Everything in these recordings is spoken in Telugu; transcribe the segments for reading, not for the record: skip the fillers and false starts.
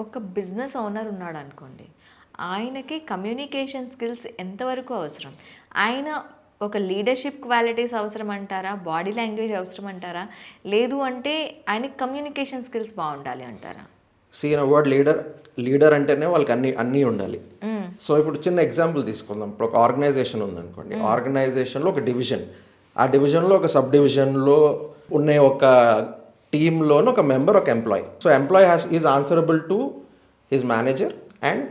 ఒక బిజినెస్ ఓనర్ ఉన్నాడు అనుకోండి, ఆయనకి కమ్యూనికేషన్ స్కిల్స్ ఎంతవరకు అవసరం? ఆయన ఒక లీడర్షిప్ క్వాలిటీస్ అవసరం అంటారా? బాడీ లాంగ్వేజ్ అవసరం అంటారా? లేదు అంటే ఆయనకి కమ్యూనికేషన్ స్కిల్స్ బాగుండాలి అంటారా? వర్డ్ లీడర్ అంటేనే వాళ్ళకి అన్నీ ఉండాలి. సో ఇప్పుడు చిన్న ఎగ్జాంపుల్ తీసుకుందాం. ఇప్పుడు ఒక ఆర్గనైజేషన్ ఉందనుకోండి, ఆర్గనైజేషన్లో ఒక డివిజన్, ఆ డివిజన్లో ఒక సబ్ డివిజన్లో ఉన్న ఒక టీంలోని ఒక మెంబర్, ఒక employee. So employee is answerable to his manager and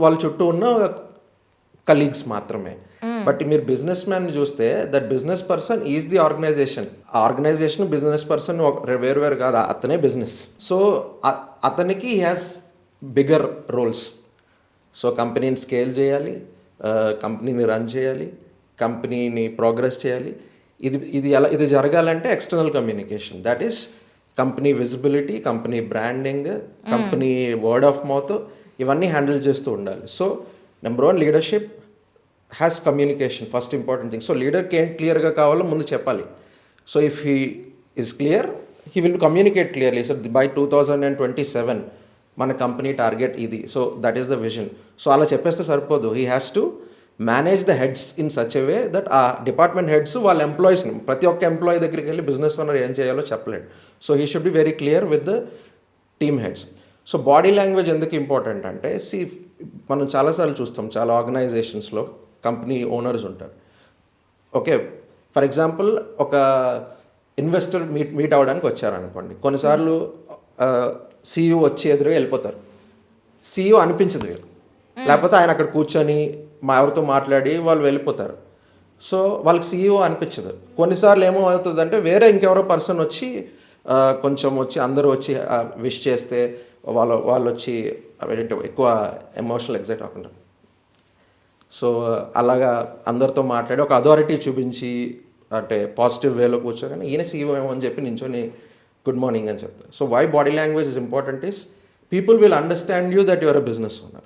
వాళ్ళ చుట్టూ ఉన్న కలీగ్స్ మాత్రమే. బట్ మీరు బిజినెస్ మ్యాన్ చూస్తే that business person is the organization. ఆ ఆర్గనైజేషన్ బిజినెస్ పర్సన్ వేరు కాదు, అతనే బిజినెస్. సో అతనికి he has bigger roles. So కంపెనీని స్కేల్ చేయాలి, కంపెనీని రన్ చేయాలి, కంపెనీని ప్రోగ్రెస్ చేయాలి. ఇది జరగాలంటే external communication, that is company visibility, company branding, company word of mouth, ఇవన్నీ హ్యాండిల్ చేస్తూ ఉండాలి. So number 1 leadership has communication, first important thing. So లీడర్కి ఏం క్లియర్గా కావాలో ముందు చెప్పాలి. So if he is clear, he will communicate clearly. So by 2027 మన కంపెనీ టార్గెట్ ఇది, so that is the vision. So అలా చెప్పేస్తే సరిపోదు, he has to manage the heads in such a way that ఆ డిపార్ట్మెంట్ హెడ్స్ వాళ్ళ ఎంప్లాయీస్ని, ప్రతి ఒక్క ఎంప్లాయీ దగ్గరికి వెళ్ళి బిజినెస్ ఓనర్ ఏం చేయాలో చెప్పలేడు. So he should be very clear with the team heads. So body language ఎందుకు ఇంపార్టెంట్ అంటే, మనం చాలాసార్లు చూస్తాం, చాలా ఆర్గనైజేషన్స్లో కంపెనీ ఓనర్స్ ఉంటారు. ఓకే, ఫర్ ఎగ్జాంపుల్ ఒక ఇన్వెస్టర్ మీట్ అవ్వడానికి వచ్చారనుకోండి, కొన్నిసార్లు సీఈఓ వచ్చి ఎదురుగా వెళ్ళిపోతారు. సీఈఓ అనిపించదు వీళ్ళు, లేకపోతే ఆయన అక్కడ కూర్చొని ఎవరితో మాట్లాడి వాళ్ళు వెళ్ళిపోతారు. సో వాళ్ళకి సీఈఓ అనిపించదు. కొన్నిసార్లు ఏమవుతుందంటే వేరే ఇంకెవరో పర్సన్ వచ్చి కొంచెం వచ్చి అందరూ వచ్చి విష్ చేస్తే వాళ్ళు వచ్చి ఎక్కువ ఎమోషనల్ ఎగ్జైట్ అవ్వకుండా, సో అలాగా అందరితో మాట్లాడి ఒక అథారిటీ చూపించి అంటే పాజిటివ్ వేలో కూర్చోగానే ఈయన సీఈఓ ఏమో అని చెప్పి నించొని గుడ్ మార్నింగ్ అని చెప్తారు. So why body language is important is people will understand you that your a business owner.